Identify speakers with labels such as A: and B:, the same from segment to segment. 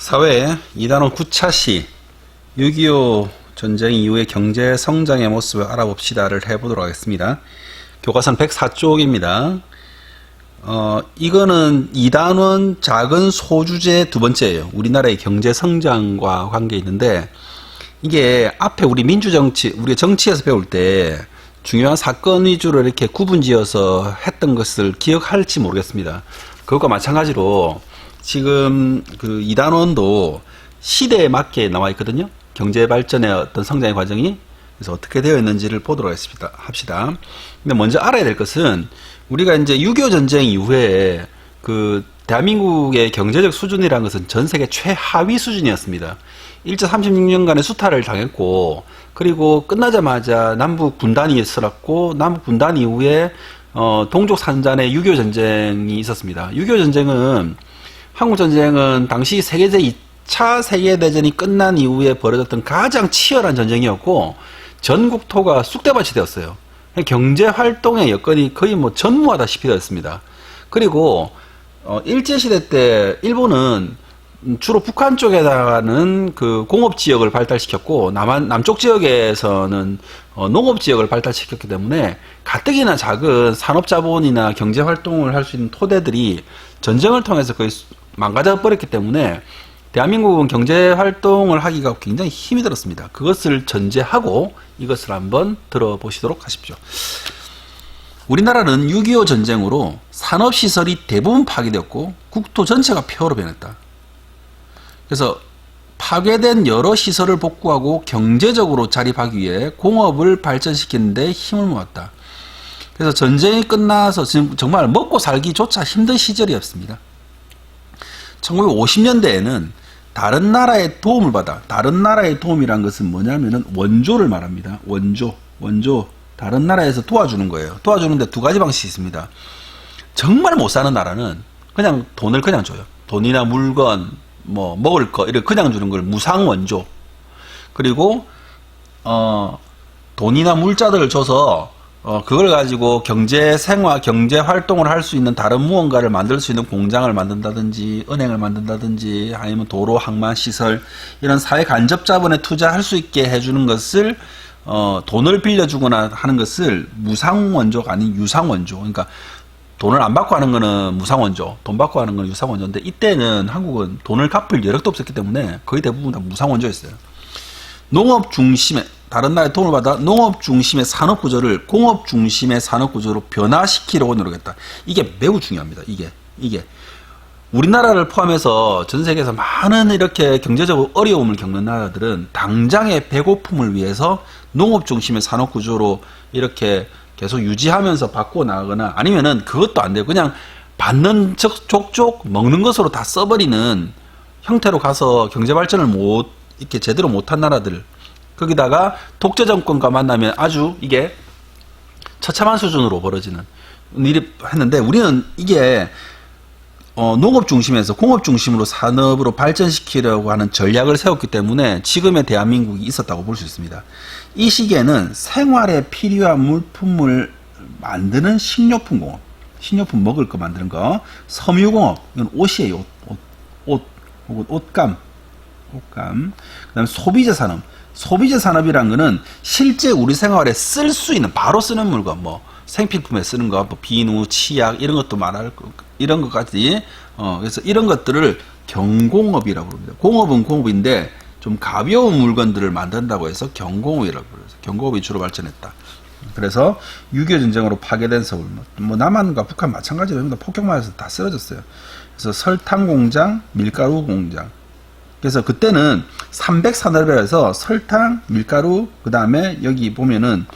A: 사회 이단원 구차시 6.25 전쟁 이후의 경제 성장의 모습을 알아봅시다를 해보도록 하겠습니다. 교과선 104쪽입니다. 이거는 이단원 작은 소주제 두 번째예요. 우리나라의 경제 성장과 관계 있는데, 이게 앞에 우리 민주정치, 우리 정치에서 배울 때 중요한 사건 위주로 이렇게 구분지어서 했던 것을 기억할지 모르겠습니다. 그것과 마찬가지로 지금 그 이단원도 시대에 맞게 나와 있거든요. 경제 발전의 어떤 성장의 과정이. 그래서 어떻게 되어 있는지를 보도록 합시다. 근데 먼저 알아야 될 것은, 우리가 이제 6.25 전쟁 이후에 그 대한민국의 경제적 수준이라는 것은 전 세계 최하위 수준이었습니다. 일제 36년간의 수탈을 당했고, 그리고 끝나자마자 남북 분단이 있었고, 남북 분단 이후에 동족 산잔의 6.25 전쟁이 있었습니다. 6.25 전쟁은, 한국 전쟁은 당시 2차 세계대전이 끝난 이후에 벌어졌던 가장 치열한 전쟁이었고, 전국토가 쑥대밭이 되었어요. 경제 활동의 여건이 거의 뭐 전무하다시피 되었습니다. 그리고 일제시대 때 일본은 주로 북한 쪽에다가는 그 공업 지역을 발달시켰고, 남쪽 지역에서는 농업 지역을 발달시켰기 때문에 가뜩이나 작은 산업자본이나 경제 활동을 할 수 있는 토대들이 전쟁을 통해서 거의 망가져 버렸기 때문에 대한민국은 경제 활동을 하기가 굉장히 힘이 들었습니다. 그것을 전제하고 이것을 한번 들어보시도록 하십시오. 우리나라는 6.25 전쟁으로 산업시설이 대부분 파괴되었고 국토 전체가 폐허로 변했다. 그래서 파괴된 여러 시설을 복구하고 경제적으로 자립하기 위해 공업을 발전시키는 데 힘을 모았다. 그래서 전쟁이 끝나서 지금 정말 먹고 살기조차 힘든 시절이었습니다. 1950년대에는 다른 나라의 도움을 받아, 다른 나라의 도움이란 것은 뭐냐면은 원조를 말합니다. 원조. 다른 나라에서 도와주는 거예요. 도와주는데 두 가지 방식이 있습니다. 정말 못 사는 나라는 그냥 돈을 그냥 줘요. 돈이나 물건, 뭐 먹을 거 이렇게 그냥 주는 걸 무상 원조. 그리고 돈이나 물자들을 줘서 그걸 가지고 경제 활동을 할 수 있는 다른 무언가를 만들 수 있는 공장을 만든다든지, 은행을 만든다든지, 아니면 도로, 항만, 시설, 이런 사회 간접 자본에 투자할 수 있게 해주는 것을, 돈을 빌려주거나 하는 것을 무상원조가 아닌 유상원조. 그러니까 돈을 안 받고 하는 거는 무상원조, 돈 받고 하는 건 유상원조인데, 이때는 한국은 돈을 갚을 여력도 없었기 때문에 거의 대부분 다 무상원조였어요. 농업 중심의, 다른 나라의 도움을 받아 농업 중심의 산업 구조를 공업 중심의 산업 구조로 변화시키려고 노력했다. 이게 매우 중요합니다. 이게 우리나라를 포함해서 전 세계에서 많은 이렇게 경제적으로 어려움을 겪는 나라들은 당장의 배고픔을 위해서 농업 중심의 산업 구조로 이렇게 계속 유지하면서 바꿔 나가거나, 아니면은 그것도 안 돼요. 그냥 받는 족족 먹는 것으로 다 써버리는 형태로 가서 경제 발전을 이렇게 제대로 못한 나라들, 거기다가 독재 정권과 만나면 아주 이게 처참한 수준으로 벌어지는 일이 했는데, 우리는 이게 농업 중심에서 공업 중심으로 산업으로 발전시키려고 하는 전략을 세웠기 때문에 지금의 대한민국이 있었다고 볼 수 있습니다. 이 시기에는 생활에 필요한 물품을 만드는 식료품 공업, 식료품 먹을 거 만드는 거, 섬유공업, 이건 옷이에요. 옷 혹은 옷감. 그다음에 소비재 산업. 소비재 산업이란 거는 실제 우리 생활에 쓸 수 있는, 바로 쓰는 물건, 뭐 생필품에 쓰는 거, 뭐 비누, 치약 이런 것도 말할 거, 이런 것까지. 그래서 이런 것들을 경공업이라고 부릅니다. 공업은 공업인데 좀 가벼운 물건들을 만든다고 해서 경공업이라고 부르죠. 경공업이 주로 발전했다. 그래서 6.25 전쟁으로 파괴된 서울, 뭐 남한과 북한 마찬가지로 폭격 맞아서 다 쓰러졌어요. 그래서 설탕 공장, 밀가루 공장. 그래서 그때는 300산업이라서 설탕, 밀가루, 그 다음에 여기 보면은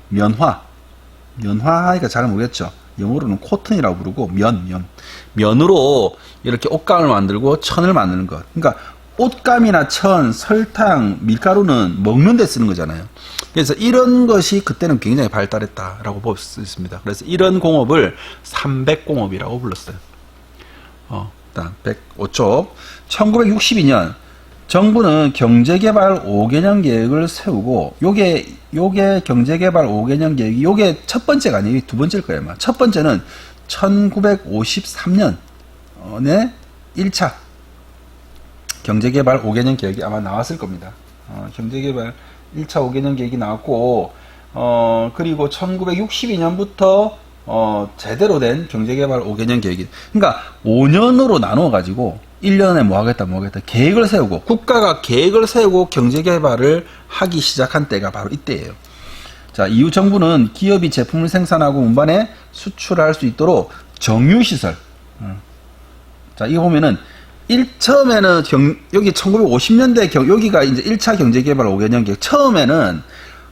A: 면화하니까 잘 모르겠죠. 영어로는 코튼이라고 부르고, 면으로 이렇게 옷감을 만들고 천을 만드는 것. 그러니까 옷감이나 천, 설탕, 밀가루는 먹는 데 쓰는 거잖아요. 그래서 이런 것이 그때는 굉장히 발달했다라고 볼 수 있습니다. 그래서 이런 공업을 300공업이라고 불렀어요. 일단 105쪽. 1962년 정부는 경제개발 5개년 계획을 세우고, 요게 경제개발 5개년 계획이, 요게 첫 번째가 아니에요. 두 번째일 거예요, 아마. 첫 번째는 1953년에 1차 경제개발 5개년 계획이 아마 나왔을 겁니다. 경제개발 1차 5개년 계획이 나왔고, 그리고 1962년부터 제대로 된 경제개발 5개년 계획이, 그러니까 5년으로 나누어가지고 1년에 뭐 하겠다 계획을 세우고, 국가가 계획을 세우고 경제개발을 하기 시작한 때가 바로 이때예요. 자, 이후 정부는 기업이 제품을 생산하고 운반해 수출할 수 있도록 정유시설. 자, 이거 보면은, 처음에는 여기 1950년대 여기가 이제 1차 경제개발 5개년 계획. 처음에는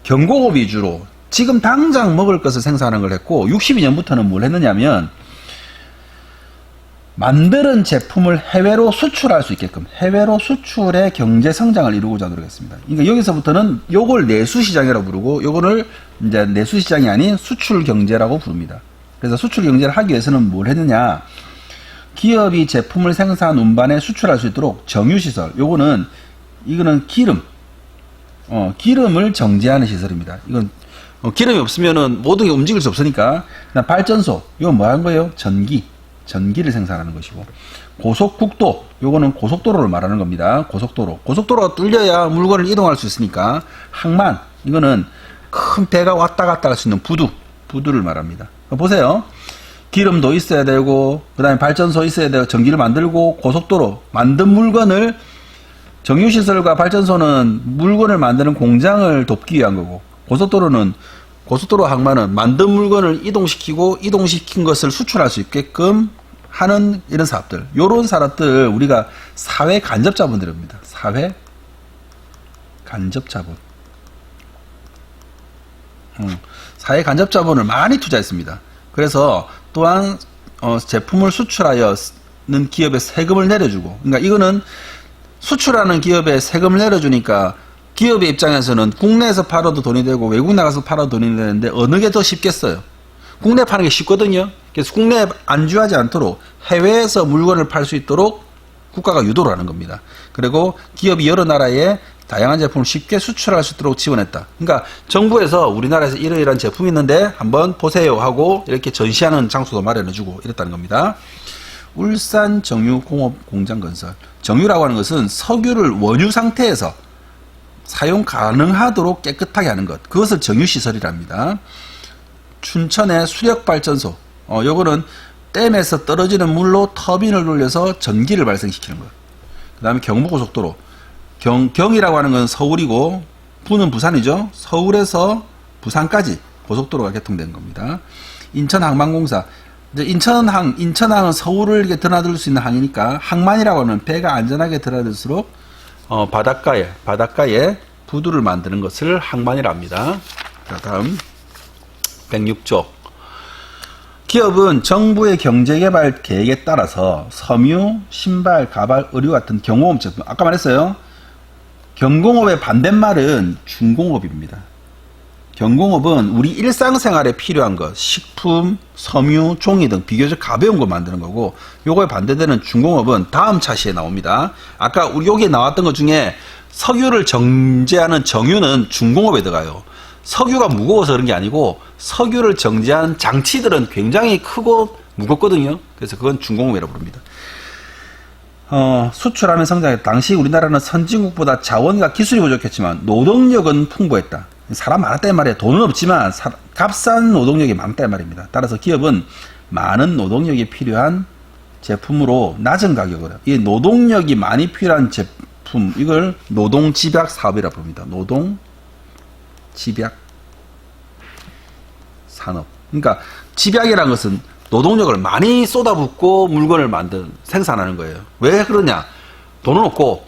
A: 경공업 위주로 지금 당장 먹을 것을 생산하는 걸 했고, 62년부터는 뭘 했느냐면, 만드는 제품을 해외로 수출할 수 있게끔 해외로 수출의 경제 성장을 이루고자 노력했습니다. 그러니까 여기서부터는 요걸 내수시장이라고 부르고, 요거를 이제 내수시장이 아닌 수출 경제라고 부릅니다. 그래서 수출 경제를 하기 위해서는 뭘 했느냐? 기업이 제품을 생산 운반해 수출할 수 있도록 정유시설. 이거는 기름을 정제하는 시설입니다. 이건 기름이 없으면은 모든 게 움직일 수 없으니까. 발전소. 이건 뭐 하는 거예요? 전기를 생산하는 것이고. 고속국도. 요거는 고속도로를 말하는 겁니다. 고속도로가 뚫려야 물건을 이동할 수 있으니까. 항만. 이거는 큰 배가 왔다 갔다 할 수 있는 부두를 말합니다. 보세요. 기름도 있어야 되고, 그 다음에 발전소 있어야 되고, 전기를 만들고, 고속도로, 만든 물건을, 정유시설과 발전소는 물건을 만드는 공장을 돕기 위한 거고, 고속도로 항만은 만든 물건을 이동시킨 것을 수출할 수 있게끔 하는 이런 사업들. 요런 사업들 우리가 사회 간접자본들입니다. 사회 간접자본. 사회 간접자본을 많이 투자했습니다. 그래서 또한 제품을 수출하여는 기업에 세금을 내려주고, 그러니까 이거는 수출하는 기업에 세금을 내려주니까 기업의 입장에서는 국내에서 팔아도 돈이 되고 외국 나가서 팔아도 돈이 되는데 어느 게 더 쉽겠어요? 국내 파는 게 쉽거든요. 그래서 국내에 안주하지 않도록 해외에서 물건을 팔 수 있도록 국가가 유도를 하는 겁니다. 그리고 기업이 여러 나라에 다양한 제품을 쉽게 수출할 수 있도록 지원했다. 그러니까 정부에서 우리나라에서 이러이러한 제품이 있는데 한번 보세요 하고 이렇게 전시하는 장소도 마련해주고 이랬다는 겁니다. 울산 정유공업 공장 건설. 정유라고 하는 것은 석유를 원유 상태에서 사용 가능하도록 깨끗하게 하는 것. 그것을 정유시설이랍니다. 춘천의 수력발전소. 요거는 댐에서 떨어지는 물로 터빈을 돌려서 전기를 발생시키는 것. 그 다음에 경부고속도로. 경이라고 하는 건 서울이고, 부는 부산이죠. 서울에서 부산까지 고속도로가 개통된 겁니다. 인천항만공사. 이제 인천항은 서울을 이렇게 드나들 수 있는 항이니까, 항만이라고 하는 배가 안전하게 드나들수록, 바닷가에 부두를 만드는 것을 항만이라 합니다. 자, 다음. 106조. 기업은 정부의 경제개발 계획에 따라서 섬유, 신발, 가발, 의류 같은 경공업 제품, 아까 말했어요. 경공업의 반대말은 중공업입니다. 경공업은 우리 일상생활에 필요한 것, 식품, 섬유, 종이 등 비교적 가벼운 거 만드는 거고, 요거에 반대되는 중공업은 다음 차시에 나옵니다. 아까 우리 여기에 나왔던 것 중에 석유를 정제하는 정유는 중공업에 들어가요. 석유가 무거워서 그런 게 아니고 석유를 정제한 장치들은 굉장히 크고 무겁거든요. 그래서 그건 중공업이라고 부릅니다. 수출하면 성장했다. 당시 우리나라는 선진국보다 자원과 기술이 부족했지만 노동력은 풍부했다. 사람 많았단 말이에요. 돈은 없지만 값싼 노동력이 많았단 말입니다. 따라서 기업은 많은 노동력이 필요한 제품으로 낮은 가격으로, 이 노동력이 많이 필요한 제품, 이걸 노동집약 사업이라고 부릅니다. 노동집약 산업. 그러니까 집약이라는 것은 노동력을 많이 쏟아붓고 물건을 생산하는 거예요. 왜 그러냐? 돈은 없고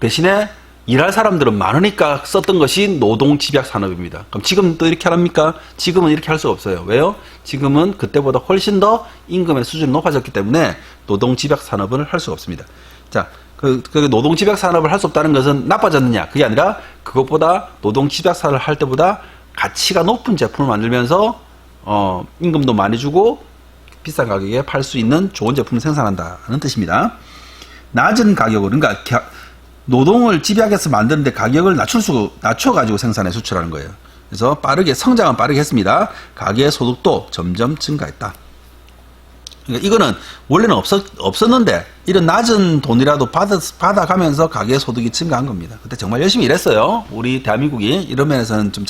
A: 대신에 일할 사람들은 많으니까 썼던 것이 노동집약 산업입니다. 그럼 지금도 이렇게 합니까? 지금은 이렇게 할 수가 없어요. 왜요? 지금은 그때보다 훨씬 더 임금의 수준이 높아졌기 때문에 노동집약 산업을 할 수가 없습니다. 자, 그 노동집약 산업을 할 수 없다는 것은 나빠졌느냐? 그게 아니라 그것보다 노동집약 산업을 할 때보다 가치가 높은 제품을 만들면서 임금도 많이 주고 비싼 가격에 팔 수 있는 좋은 제품을 생산한다는 뜻입니다. 낮은 가격으로, 그러니까 노동을 집약해서 만드는데 가격을 낮춰가지고 생산해 수출하는 거예요. 그래서 성장은 빠르게 했습니다. 가계의 소득도 점점 증가했다. 그러니까 이거는 원래는 없었는데 이런 낮은 돈이라도 받아가면서 가계 소득이 증가한 겁니다. 그때 정말 열심히 일했어요. 우리 대한민국이 이런 면에서는 좀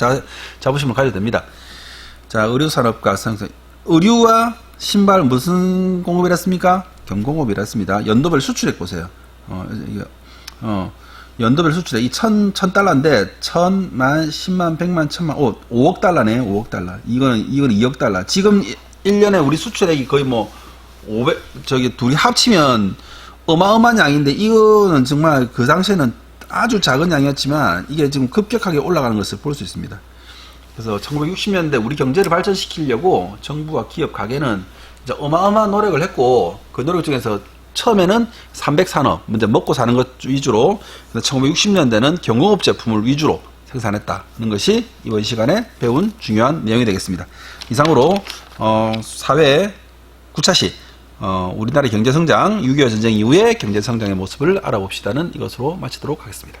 A: 자부심을 가져야 됩니다. 자, 의류산업과 상승. 의류와 신발 무슨 공업이라 했습니까? 경공업이라 했습니다. 연도별 수출액 보세요. 연도별 수출액 이 1000달러인데 1000만, 10만, 100만, 1000만, 5억 달러네. 5억 달러. 이거는 2억 달러. 지금 1년에 우리 수출액이 거의 뭐 500, 둘이 합치면 어마어마한 양인데, 이거는 정말 그 당시에는 아주 작은 양이었지만, 이게 지금 급격하게 올라가는 것을 볼 수 있습니다. 그래서 1960년대 우리 경제를 발전시키려고 정부와 기업 가게는 이제 어마어마한 노력을 했고, 그 노력 중에서 처음에는 300산업, 먼저 먹고 사는 것 위주로, 1960년대는 경공업 제품을 위주로 생산했다는 것이 이번 시간에 배운 중요한 내용이 되겠습니다. 이상으로 사회 9차시 우리나라의 경제성장, 6.25 전쟁 이후의 경제성장의 모습을 알아봅시다는 이것으로 마치도록 하겠습니다.